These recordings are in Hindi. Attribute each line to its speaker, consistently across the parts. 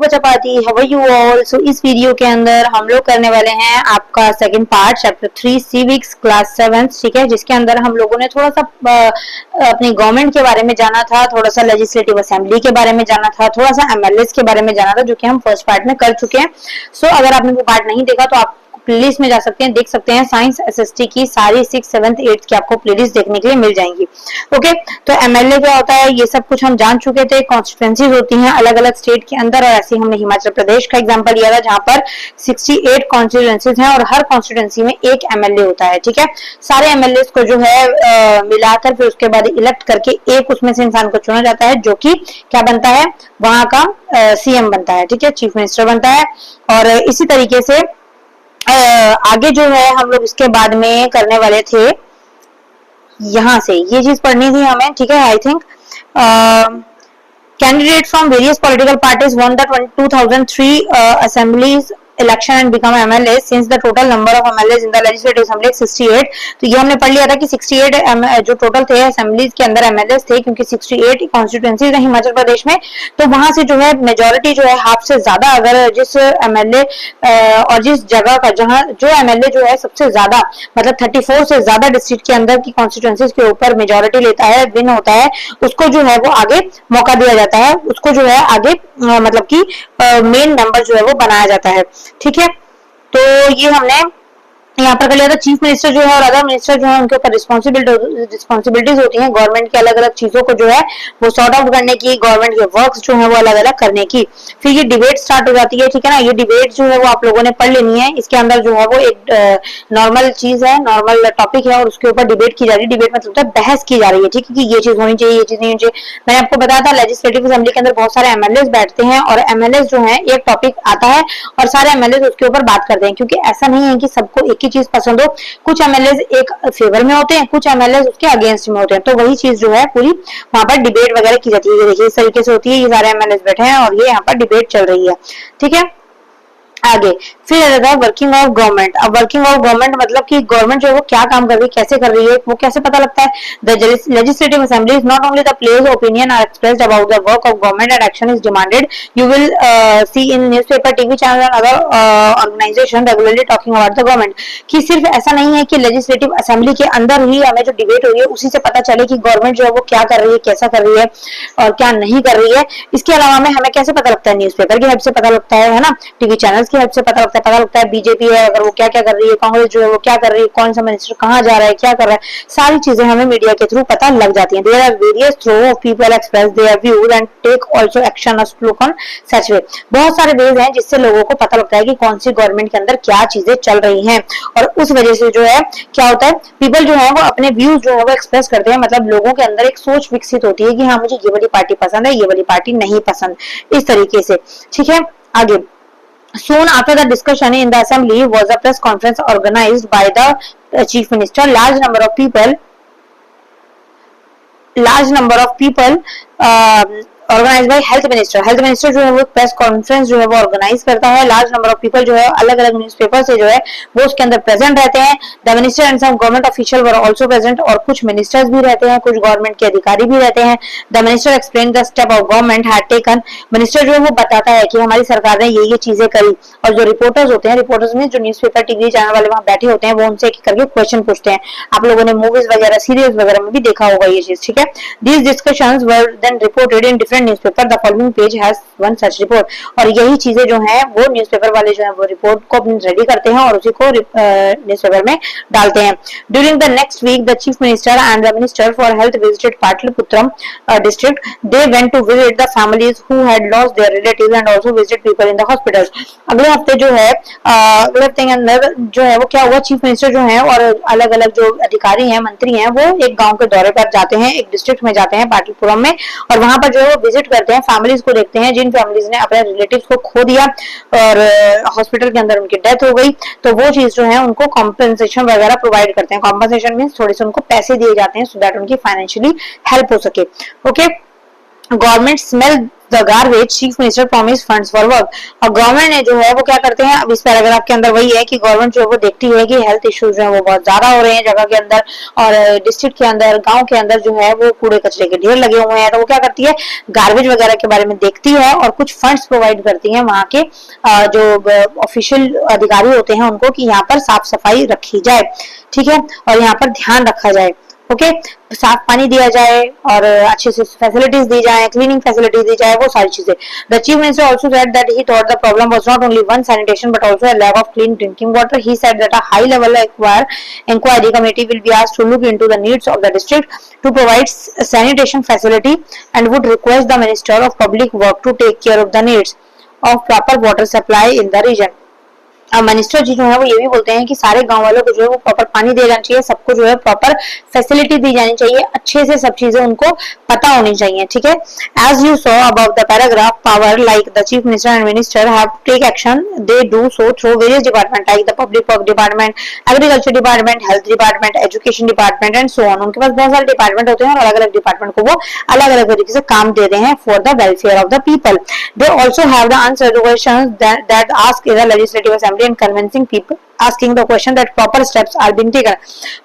Speaker 1: Chapati, how are you all. So इस वीडियो के अंदर हम लोग करने वाले हैं आपका second part chapter 3 civics class 7, ठीक है, जिसके अंदर हम लोगों ने थोड़ा सा अपनी गवर्नमेंट के बारे में जाना था, थोड़ा सा लेजिस्लेटिव असेंबली के बारे में जाना था, थोड़ा सा एमएलएस के बारे में जाना था, जो कि हम फर्स्ट पार्ट में कर चुके हैं। सो अगर आपने वो पार्ट नहीं देखा तो आप प्लेलिस्ट में जा सकते हैं, देख सकते हैं। साइंस एसएसटी की सारी 6, 7, 8 की आपको प्लेलिस्ट देखने के लिए मिल जाएंगी। ओके, तो एमएलए क्या होता है ये सब कुछ हम जान चुके थे। कॉन्स्टिट्यूएंसीज होती हैं अलग अलग स्टेट के अंदर, और ऐसे हमने हिमाचल प्रदेश का एग्जांपल लिया था जहां पर 68 कॉन्स्टिट्यूएंसीज हैं और हर कॉन्स्टिट्यूएंसी में एक एमएलए होता है, ठीक है। सारे एमएलए को जो है मिलाकर फिर उसके बाद इलेक्ट करके एक उसमें से इंसान को चुना जाता है, जो कि क्या बनता है, वहां का सीएम बनता है, ठीक है, चीफ मिनिस्टर बनता है। और इसी तरीके से आगे जो है हम लोग इसके बाद में करने वाले थे, यहां से ये चीज पढ़नी थी हमें, ठीक है। I think candidate from various political parties one the 2003 assemblies election and become MLA since the total number of MLAs in the legislative assembly 68। तो ये हमने पढ़ लिया था कि 68 जो टोटल थे असेंबलीज के अंदर एमएलएस थे, क्योंकि 68 कॉन्स्टिट्यूएंसीज है हिमाचल प्रदेश में, तो वहां से जो है मेजोरिटी जो है हाफ से ज्यादा, अगर जिस एमएलए और जिस जगह का जहां जो एमएलए जो है सबसे ज्यादा मतलब 34 से ज्यादा डिस्ट्रिक्ट के अंदर की कॉन्स्टिट्यूएंसीज के ऊपर मेजोरिटी लेता है, विन होता है, उसको जो है वो आगे मौका दिया जाता है, उसको जो है आगे मतलब कि मेन मेंबर जो है वो बनाया जाता है, ठीक है। तो ये हमने यहाँ पर कर लिया था। चीफ मिनिस्टर जो है और अदर मिनिस्टर जो है उनके ऊपर रिस्पॉन्सिबिलिटीज होती हैं गवर्नमेंट की अलग अलग चीजों को जो है वो सॉर्ट आउट करने की, गवर्नमेंट के वर्क्स जो है वो अलग अलग करने की। फिर ये डिबेट स्टार्ट हो जाती है, ठीक है ना। ये डिबेट जो है वो आप लोगों ने पढ़ लेनी है। इसके अंदर जो है वो एक नॉर्मल चीज है, नॉर्मल टॉपिक है, और उसके ऊपर डिबेट की जा रही है। डिबेट मतलब होता है बहस की जा रही है, ठीक है, कि ये चीज होनी चाहिए, ये चीज नहीं होनी चाहिए। मैंने आपको बताया था लेजिस्लेटिव असेंबली के अंदर बहुत सारे एमएलए बैठते हैं, और एमएलए जो है एक टॉपिक आता है और सारे एमएलए उसके ऊपर बात करते हैं, क्योंकि ऐसा नहीं है कि सबको एक ही चीज पसंद हो। कुछ एमएलए एक फेवर में होते हैं, कुछ एमएलए उसके अगेंस्ट में होते हैं, तो वही चीज जो है पूरी वहां पर डिबेट वगैरह की जाती है। देखिए इस तरीके से होती है, ये सारे एमएलए बैठे हैं और ये यहाँ पर डिबेट चल रही है, ठीक है। आगे फिर रहता है वर्किंग ऑफ गवर्नमेंट। अब वर्किंग ऑफ गवर्नमेंट मतलब कि गवर्नमेंट जो है वो क्या काम कर रही है, कैसे कर रही है, वो कैसे पता लगता है। The legislative assembly is not only the place opinion are expressed about the work of government and action is demanded. You will see in newspaper, TV channel and other organization regularly talking about the government. कि सिर्फ ऐसा नहीं है कि लेजिस्लेटिव असेंबली के अंदर ही हमें जो डिबेट हो रही है उसी से पता चले कि गवर्नमेंट जो है वो क्या कर रही है, कैसा कर रही है और क्या नहीं कर रही है। इसके अलावा में हमें कैसे पता लगता है, न्यूज़पेपर की हेल्प से पता लगता है ना, टीवी चैनल्स की हेल्प से पता लगता है बीजेपी है अगर वो क्या क्या कर रही है, कांग्रेस जो है वो क्या कर रही है, कौन सा मिनिस्टर कहां जा रहा है, क्या कर रहा है, सारी चीजें हमें मीडिया के थ्रू पता लग जाती हैं। There are various through of people express their views and take also action on slogan on such way. बहुत सारे वेज हैं जिससे लोगों को पता लगता है कि कौन सी गवर्नमेंट के अंदर क्या चीजें चल रही हैं, और उस वजह से जो है क्या होता है, पीपल जो है वो अपने व्यूज जो है वो एक्सप्रेस करते हैं। मतलब लोगों के अंदर एक सोच विकसित होती है कि हाँ मुझे ये वाली पार्टी पसंद है, ये वाली पार्टी नहीं पसंद, इस तरीके से, ठीक है। आगे soon after the discussion in the assembly was a press conference organized by the chief minister. Large number of people organize by health minister. Health minister जो है वो प्रेस कॉन्फ्रेंस जो है वो ऑर्गेनाइज करता है। लार्ज नंबर ऑफ पीपल जो है अलग अलग न्यूज़पेपर से जो है वो उसके अंदर प्रेजेंट रहते हैं। The minister and some government official were also present, और कुछ मिनिस्टर्स भी रहते हैं, कुछ गवर्नमेंट के अधिकारी भी रहते हैं। The minister explain the step of government had taken. Minister जो है वो बताता है कि हमारी सरकार ने ये चीजें करी, और जो रिपोर्टर्स होते हैं, रिपोर्टर्स में जो न्यूज़पेपर टीवी चैनल वाले वहां बैठे होते हैं वो उनसे एक करके क्वेश्चन पूछते हैं। आप लोगों ने मूवीज वगैरह सीरियल्स वगैरह में भी देखा होगा ये चीज, ठीक है। These discussions were then reported in different newspaper. The following page has one such report. और यही चीजें जो हैं वो न्यूज़पेपर वाले जो है वो रिपोर्ट को अपनी रेडी करते हैं और उसी को न्यूज़पेपर में डालते हैं। During the next week the chief minister and the minister for health visited Pataliputram district. They went to visit the families who had lost their relatives and also visited people in the hospitals. अगले हफ्ते जो है अगले हफ्ते के अंदर जो है वो क्या हुआ, चीफ मिनिस्टर जो है और अलग अलग जो अधिकारी हैं, मंत्री हैं, वो एक गांव के दौरे पर जाते हैं, एक डिस्ट्रिक्ट में जाते हैं पाटलिपुरम में, और वहां पर जो है वो विजिट करते हैं, फैमिलीज को देखते हैं जिन फैमिलीज ने अपने रिलेटिव्स को खो दिया और हॉस्पिटल के अंदर उनकी डेथ हो गई। तो वो चीज जो है उनको कॉम्पेंसेशन वगैरह प्रोवाइड करते हैं। कॉम्पेंसेशन मींस थोड़े से उनको पैसे दिए जाते हैं सो दैट उनकी फाइनेंशियली हेल्प हो सके। Okay, government smell the garbage chief minister promise funds for work. और गवर्नमेंट ने जो है वो क्या करते हैं, अब इस पैराग्राफ के अंदर वही है कि गवर्नमेंट जो है वो देखती है कि हेल्थ इश्यूज जो है वो बहुत ज्यादा हो रहे हैं जगह के अंदर और डिस्ट्रिक्ट के अंदर, गांव के अंदर जो है वो कूड़े कचरे के ढेर लगे हुए हैं, तो वो क्या करती है, गार्बेज वगैरह के बारे में देखती है और कुछ फंड्स प्रोवाइड करती है वहां के जो ऑफिशियल अधिकारी होते हैं उनको कि यहाँ पर साफ सफाई रखी जाए, ठीक है, और यहाँ पर ध्यान रखा जाए, ओके, साफ पानी दिया जाए और अच्छे से फैसिलिटीज दी जाए, क्लीनिंग फैसिलिटीज दी जाए, वो सारी चीजें। The chief minister also said that he thought the problem was not only on sanitation but also a lack of clean drinking water. He said that a high level inquiry committee will be asked to look into the needs of the district to provide sanitation facility and would request the minister of public work to take care of the needs of proper water supply in the reason. Minister जी जो है वो ये भी बोलते हैं कि सारे गांव वालों को जो है वो प्रॉपर पानी दिया जाना चाहिए, सबको जो है प्रॉपर फैसिलिटी दी जानी चाहिए, अच्छे से सब चीजें उनको पता होनी चाहिए, ठीक है। As you saw about the paragraph, power like the chief minister and minister have to take action, they do so through various department like the public work department, agriculture department, health department, education department and so on. उनके पास बहुत सारे डिपार्टमेंट होते हैं और अलग अलग डिपार्टमेंट को वो अलग अलग तरीके से काम दे रहे हैं for the welfare of the people. They also have the answer two questions that ask in the legislative assembly and convincing people asking the question that proper steps are being taken।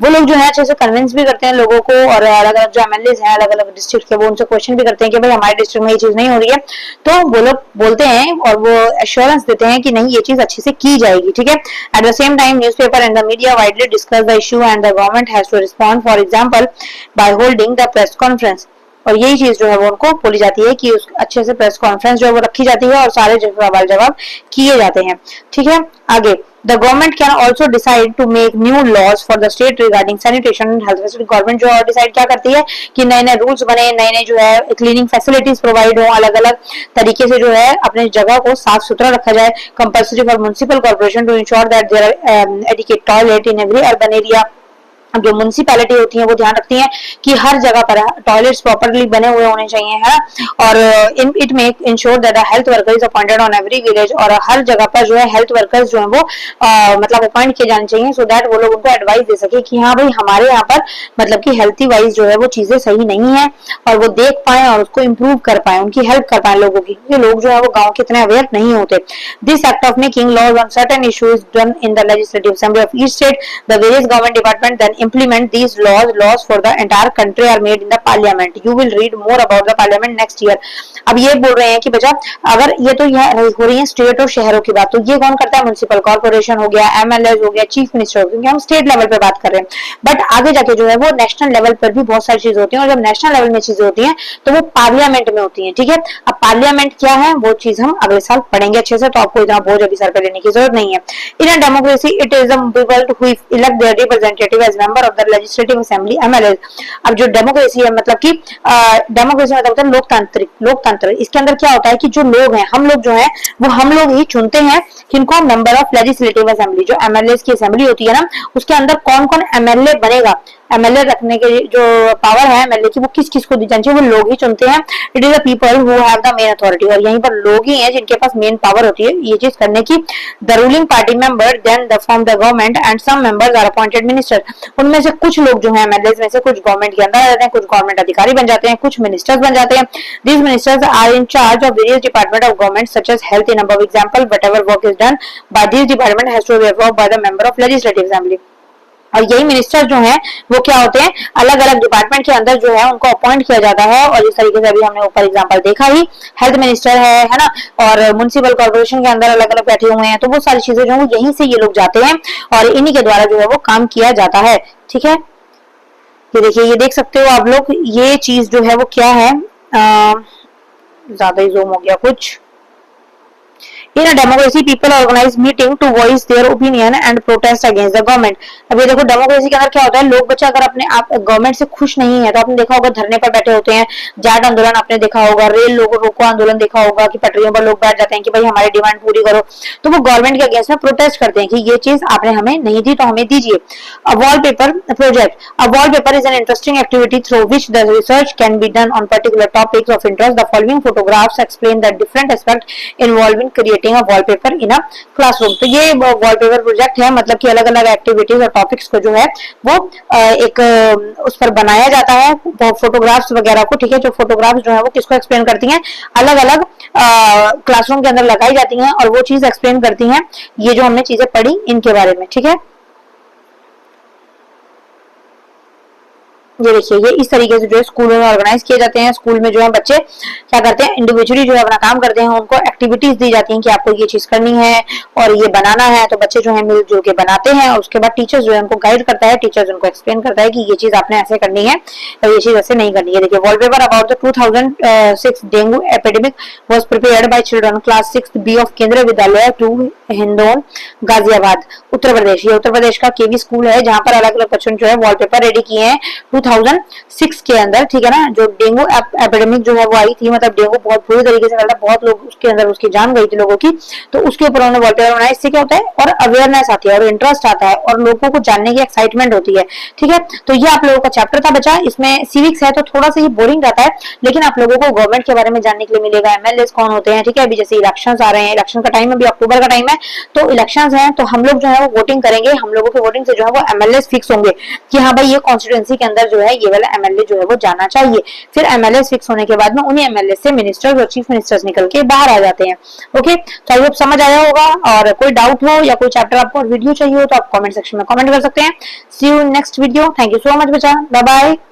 Speaker 1: वो लोग जो है अच्छे से कन्विंस भी करते हैं लोगों को और अलग अलग जो एमएलए हैं अलग अलग डिस्ट्रिक्ट के वो उनसे क्वेश्चन भी करते हैं कि भाई हमारे डिस्ट्रिक्ट में ये चीज नहीं हो रही है, तो वो लोग बोलते हैं और वो एश्योरेंस देते हैं कि नहीं ये चीज अच्छे से की जाएगी, ठीक है। At the same time newspaper and the media widely discuss the issue and the government has to respond, for example by holding the press conference. और यही चीज जो है वो उनको बोली जाती है कि उस अच्छे से प्रेस कॉन्फ्रेंस जो है वो रखी जाती है और सारे सवाल जवाब किए जाते हैं, ठीक है। आगे, the government can also decide to make new laws for the state regarding sanitation and health facility। Government जो है डिसाइड क्या करती है कि नए नए रूल्स बने, नए नए जो है क्लीनिंग फैसिलिटीज प्रोवाइड हो, अलग अलग तरीके से जो है अपने जगह को साफ सुथरा रखा जाए। Compulsory for municipal corporation to ensure that there are adequate toilet in every urban area. जो म्युनिसिपैलिटी होती है वो ध्यान रखती हैं कि हर जगह पर टॉयलेट्स प्रॉपर्ली बने हुए होने चाहिए, है ना। और it make ensure that a health worker is appointed on every village. और हर जगह पर जो है हेल्थ वर्कर्स जो है वो मतलब अपॉइंट किए जाने चाहिए सो दैट वो लोग उनको एडवाइस दे सके कि हाँ भाई हमारे यहाँ पर मतलब कि हेल्थी वाइज जो है वो चीजें सही नहीं है और वो देख पाए और उसको इम्प्रूव कर पाए, उनकी हेल्प कर पाए लोगों की, क्योंकि लोग जो है वो गाँव के इतने अवेयर नहीं होते। This act of making laws on certain issues done in the legislative assembly of each state. The various government department then implement these laws for the entire country are made in the parliament। you will read more about the parliament next year। अब ये बोल रहे हैं कि बच्चा अगर ये तो यह हो रही है स्टेट और शहरों की बात, तो ये कौन करता है, म्युनिसिपल कॉर्पोरेशन हो गया, एमएलए हो गया, चीफ मिनिस्टर हो गया, क्योंकि हम स्टेट लेवल पे बात कर रहे हैं। बट आगे जाके जो है वो नेशनल लेवल पर भी बहुत सारी चीजें होती हैं और जब नेशनल लेवल में चीजें होती हैं तो वो पार्लियामेंट में होती है, ठीक है। अब पार्लियामेंट क्या है वो चीज हम अगले साल पढ़ेंगे अच्छे से, तो आपको इतना बोझ अभी सर पे लेने की जरूरत नहीं है। In a democracy it is the people who elect their representative as member of the legislative assembly MLA. अब जो डेमोक्रेसी है मतलब कि डेमोक्रेसी मतलब होता है लोकतंत्र। इसके अंदर क्या होता है कि जो लोग हैं, हम लोग जो हैं वो हम लोग ही चुनते हैं किनको, मेंबर ऑफ लेजिस्लेटिव असेंबली। जो एमएलए की असेंबली होती है ना, उसके अंदर कौन कौन एमएलए बनेगा, एमएलए रखने के जो पावर है एमएलए की वो किस किस को दी जानी चाहिए, वो लोग ही चुनते हैं। It is the people who have the main authority. और यहीं पर लोग ही हैं जिनके पास मेन पावर होती है ये चीज करने की। The ruling party member then the from the government and some members are appointed minister. उनमें से कुछ लोग जो है एमएलए में से कुछ गवर्नमेंट के अंदर आ जाते हैं, कुछ गवर्नमेंट अधिकारी बन जाते हैं, कुछ मिनिस्टर्स बन जाते हैं। These ministers are in charge of various department of government such as health in above example. Whatever work is done by this department has to be approved by the member of legislative assembly. और यही मिनिस्टर जो हैं वो क्या होते हैं, अलग अलग डिपार्टमेंट के अंदर जो है उनको अपॉइंट किया जाता है। और इस तरीके से अभी हमने ऊपर एग्जांपल देखा ही, हेल्थ मिनिस्टर है ना, और म्युनिसिपल कॉर्पोरेशन के अंदर अलग अलग बैठे हुए हैं, तो वो सारी चीजें जो है यहीं से ये लोग जाते हैं और इन्हीं के द्वारा जो है वो काम किया जाता है, ठीक है। ये देखिए, ये देख सकते हो आप लोग, ये चीज जो है वो क्या है, ज्यादा ही जूम हो गया कुछ। In a democracy, people organize meeting to voice their opinion and protest against the government। अब ये देखो डेमोक्रेसी के अंदर क्या होता है, लोग बच्चे अगर अपने आप गवर्नमेंट से खुश नहीं है तो आपने देखा होगा धरने पर बैठे होते हैं। जाट आंदोलन आपने देखा होगा, रेल लोगों रोको आंदोलन देखा होगा कि पटरियों पर लोग बैठ जाते हैं कि भाई हमारी डिमांड पूरी करो, तो वो गवर्नमेंट के अगेंस्ट में प्रोटेस्ट करते हैं कि ये चीज आपने हमें नहीं दी तो हमें दीजिए। A wallpaper project। A wallpaper is an interesting activity through which the research can be done on particular topics of interest। The following photographs explain the different aspects involved in creating creating a wallpaper in a classroom. तो ये वॉलपेपर प्रोजेक्ट है, मतलब कि अलग अलग एक्टिविटीज और टॉपिक्स को जो है वो एक उस पर बनाया जाता है, फोटोग्राफ्स वगैरह को, ठीक है। जो फोटोग्राफ्स जो है वो किसको एक्सप्लेन करती हैं, अलग अलग क्लासरूम के अंदर लगाई जाती हैं और वो चीज एक्सप्लेन करती हैं ये जो हमने चीजें पढ़ी इनके बारे में, ठीक है। ये देखिए, ये इस तरीके से जो है स्कूलों में ऑर्गेनाइज किए जाते हैं। स्कूल में जो है बच्चे क्या करते हैं, इंडिविजुअली जो है अपना काम करते हैं, उनको एक्टिविटीज दी जाती हैं कि आपको ये चीज करनी है और ये बनाना है, तो बच्चे जो है मिलजुल के बनाते हैं और उसके बाद टीचर्स जो है उनको गाइड करता है, टीचर्स उनको एक्सप्लेन करता है कि ये चीज आपने ऐसे करनी है और ये चीज ऐसे नहीं करनी है। देखिए, wallpaper about the 2006 dengue epidemic was prepared by children class 6 B of Kendriya Vidyalaya 2 हिंदौन Ghaziabad Uttar Pradesh. ये उत्तर प्रदेश का केवी स्कूल है जहां पर अलग अलग बच्चों ने जो है वॉलपेपर रेडी किए हैं 2006 के अंदर, ठीक है ना। जो डेंगू एपिडेमिक जो है वो आई थी, मतलब डेंगू बहुत बुरी तरीके से फैला, बहुत लोग उसके अंदर उसकी जान गई थी लोगों की, तो उसके ऊपर उन्होंने वॉलपेपर बनाया। इससे क्या होता है, और अवेयरनेस आती है और इंटरेस्ट आता है और लोगों को जानने की एक्साइटमेंट होती है, ठीक है। तो ये आप लोगों का चैप्टर था बचा, इसमें सिविक्स है तो थोड़ा सा ही बोरिंग रहता है, लेकिन आप लोगों को गवर्नमेंट के बारे में जानने के लिए मिलेगा, एमएलए कौन होते हैं, ठीक है। अभी जैसे इलेक्शन आ रहे हैं, इलेक्शन का टाइम अभी अक्टूबर का टाइम है, तो इलेक्शन है तो हम लोग जो है वो वोटिंग करेंगे, हम लोगों की वोटिंग से जो है वो एमएलए फिक्स होंगे कि हाँ भाई ये कॉन्स्टिट्यूएंसी के अंदर जो है ये वाला एमएलए जो है वो जाना चाहिए। फिर एमएलए फिक्स होने के बाद में उन्हीं एमएलए से मिनिस्टर्स और चीफ मिनिस्टर्स निकल के बाहर आ जाते हैं। ओके, तो आई होप समझ आया होगा, और कोई डाउट हो या कोई चैप्टर आपको और वीडियो चाहिए हो तो आप कमेंट सेक्शन में कमेंट कर सकते हैं। See you in next video. Thank you so much बच्चा, बाय बाय।